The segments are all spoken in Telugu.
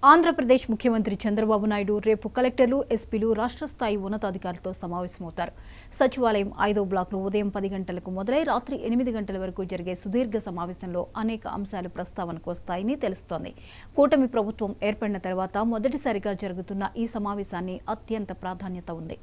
ఆంధ్రప్రదేశ్ ముఖ్యమంత్రి చంద్రబాబు నాయుడు రేపు కలెక్టర్లు, ఎస్పీలు, రాష్ట్ర స్థాయి ఉన్నతాధికారులతో సమావేశమవుతారు. సచివాలయం 5వ బ్లాక్లో ఉదయం 10 గంటలకు మొదలై రాత్రి 8 గంటల వరకు జరిగే సుదీర్ఘ సమావేశంలో అనేక అంశాలు ప్రస్తావనకు వస్తాయని తెలుస్తోంది. కూటమి ప్రభుత్వం ఏర్పడిన తర్వాత మొదటిసారిగా జరుగుతున్న ఈ సమావేశాన్ని అత్యంత ప్రాధాన్యత ఉంది.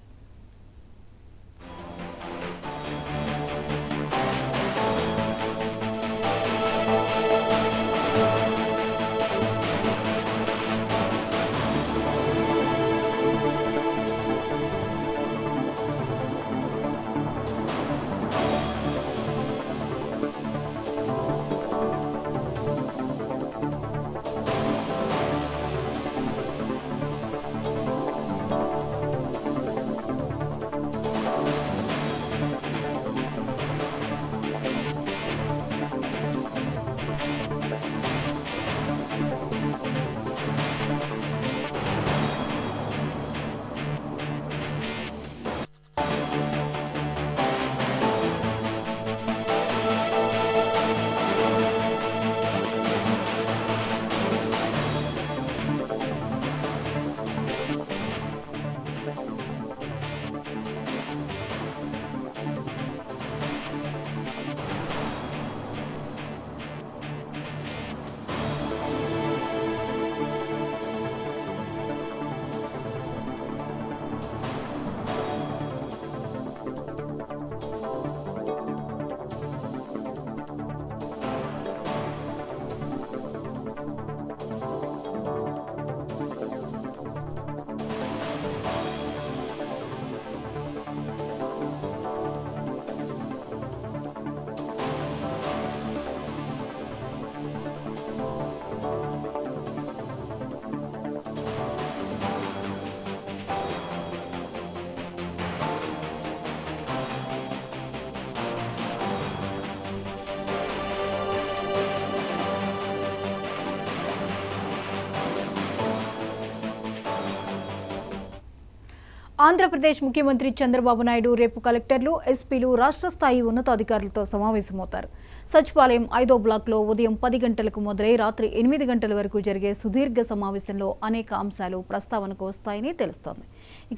ఆంధ్రప్రదేశ్ ముఖ్యమంత్రి చంద్రబాబు నాయుడు రేపు కలెక్టర్లు, ఎస్పీలు, రాష్ట్ర స్థాయి ఉన్నతాధికారులతో సమావేశమవుతారు. సచివాలయం 5వ బ్లాక్లో ఉదయం 10 గంటలకు మొదలై రాత్రి 8 గంటల వరకు జరిగే సుదీర్ఘ సమావేశంలో అనేక అంశాలు ప్రస్తావనకు వస్తాయని తెలుస్తోంది.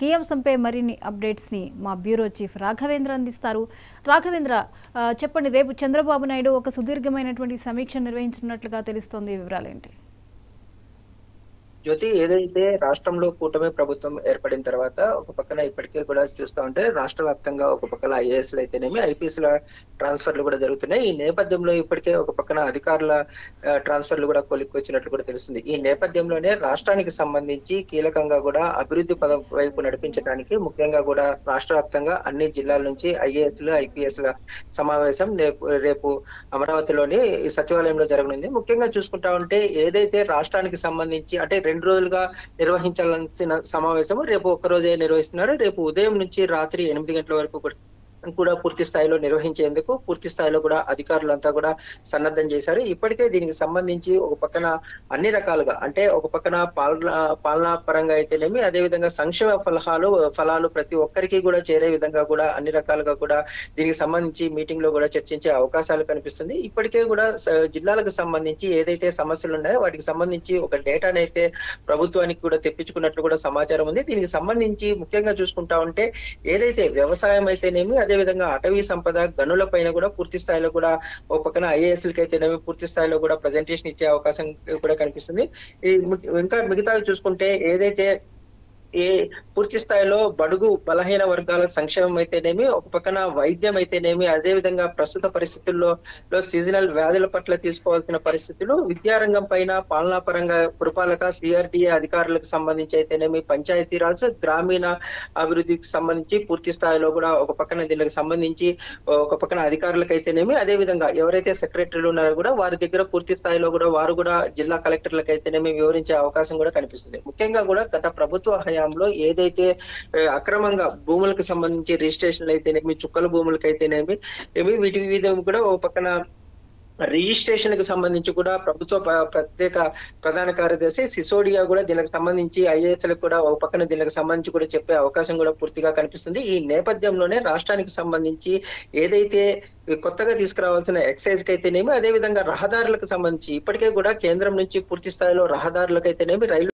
ఈ అంశంపై మరిన్ని అప్డేట్స్ ని మా బ్యూరో చీఫ్ రాఘవేంద్ర అందిస్తారు. రాఘవేంద్ర, చెప్పండి, రేపు చంద్రబాబు నాయుడు ఒక సుదీర్ఘమైనటువంటి సమీక్ష నిర్వహించినట్లుగా తెలుస్తోంది. వివరాలేంటి? జ్యోతి, ఏదైతే రాష్ట్రంలో కూటమి ప్రభుత్వం ఏర్పడిన తర్వాత ఒక పక్కన ఇప్పటికే కూడా చూస్తా ఉంటే రాష్ట్ర వ్యాప్తంగా ఒక పక్కన ఐఏఎస్లు అయితేనేమి ఐపీఎస్ల ట్రాన్స్ఫర్లు కూడా జరుగుతున్నాయి. ఈ నేపథ్యంలో ఇప్పటికే ఒక పక్కన అధికారుల ట్రాన్స్ఫర్లు కూడా కొలిక్కొచ్చినట్లు కూడా తెలుస్తుంది. ఈ నేపథ్యంలోనే రాష్ట్రానికి సంబంధించి కీలకంగా కూడా అభివృద్ధి పదం వైపు నడిపించడానికి ముఖ్యంగా కూడా రాష్ట్ర వ్యాప్తంగా అన్ని జిల్లాల నుంచి ఐఏఎస్లు, ఐపీఎస్ల సమావేశం రేపు అమరావతిలోని ఈ సచివాలయంలో జరగనుంది. ముఖ్యంగా చూసుకుంటా ఉంటే ఏదైతే రాష్ట్రానికి సంబంధించి అంటే 2 రోజులుగా నిర్వహించాల్సిన సమావేశం రేపు ఒక్క రోజే నిర్వహిస్తున్నారు. రేపు ఉదయం నుంచి రాత్రి 8 గంటల వరకు కూడా పూర్తి స్థాయిలో నిర్వహించేందుకు పూర్తి స్థాయిలో కూడా అధికారులంతా కూడా సన్నద్ధం చేశారు. ఇప్పటికే దీనికి సంబంధించి ఒక పక్కన అన్ని రకాలుగా అంటే ఒక పక్కన పాలనా పరంగా అయితేనేమి, అదేవిధంగా సంక్షేమ ఫలాలు ప్రతి ఒక్కరికి కూడా చేరే విధంగా కూడా అన్ని రకాలుగా కూడా దీనికి సంబంధించి మీటింగ్ లో కూడా చర్చించే అవకాశాలు కనిపిస్తుంది. ఇప్పటికే కూడా జిల్లాలకు సంబంధించి ఏదైతే సమస్యలు ఉన్నాయో వాటికి సంబంధించి ఒక డేటాను అయితే ప్రభుత్వానికి కూడా తెప్పించుకున్నట్లు కూడా సమాచారం ఉంది. దీనికి సంబంధించి ముఖ్యంగా చూసుకుంటా ఉంటే ఏదైతే వ్యవసాయం అయితేనేమి, అదేవిధంగా అటవీ సంపద గనుల పైన కూడా పూర్తి స్థాయిలో కూడా ఒక పక్కన ఐఏఎస్లకి అయితేనేమి పూర్తి స్థాయిలో కూడా ప్రజెంటేషన్ ఇచ్చే అవకాశం కూడా కనిపిస్తుంది. ఇంకా మిగతావి చూసుకుంటే ఏదైతే పూర్తి స్థాయిలో బడుగు బలహీన వర్గాల సంక్షేమం అయితేనేమి, ఒక పక్కన వైద్యం అయితేనేమి, అదే విధంగా ప్రస్తుత పరిస్థితుల్లో సీజనల్ వ్యాధుల పట్ల తీసుకోవాల్సిన పరిస్థితులు, విద్యారంగం పైన పాలనా పరంగా పురపాలక సిఆర్డీఏ అధికారులకు సంబంధించి అయితేనేమి, పంచాయతీరాజ్ గ్రామీణ అభివృద్ధికి సంబంధించి పూర్తి స్థాయిలో కూడా ఒక పక్కన దీనికి సంబంధించి ఒక పక్కన అధికారులకు అయితేనేమి, అదే విధంగా ఎవరైతే సెక్రటరీలు ఉన్నారో కూడా వారి దగ్గర పూర్తి స్థాయిలో కూడా వారు కూడా జిల్లా కలెక్టర్లకు అయితేనేమి వివరించే అవకాశం కూడా కనిపిస్తుంది. ముఖ్యంగా కూడా గత ప్రభుత్వ హయాంలో ఏదైతే అక్రమంగా భూములకు సంబంధించి రిజిస్ట్రేషన్లు అయితేనేమి, చుక్కల భూములకు అయితేనేమి వీటి కూడా ఒక పక్కన రిజిస్ట్రేషన్ కు సంబంధించి కూడా ప్రభుత్వ ప్రత్యేక ప్రధాన కార్యదర్శి సిసోడియా కూడా దీనికి సంబంధించి ఐఏఎస్ లకు కూడా ఒక పక్కన దీనికి సంబంధించి కూడా చెప్పే అవకాశం కూడా పూర్తిగా కనిపిస్తుంది. ఈ నేపథ్యంలోనే రాష్ట్రానికి సంబంధించి ఏదైతే కొత్తగా తీసుకురావాల్సిన ఎక్సైజ్ కి అయితేనేమి, అదే విధంగా రహదారులకు సంబంధించి ఇప్పటికే కూడా కేంద్రం నుంచి పూర్తి స్థాయిలో రహదారులకు అయితేనేమి, రైలు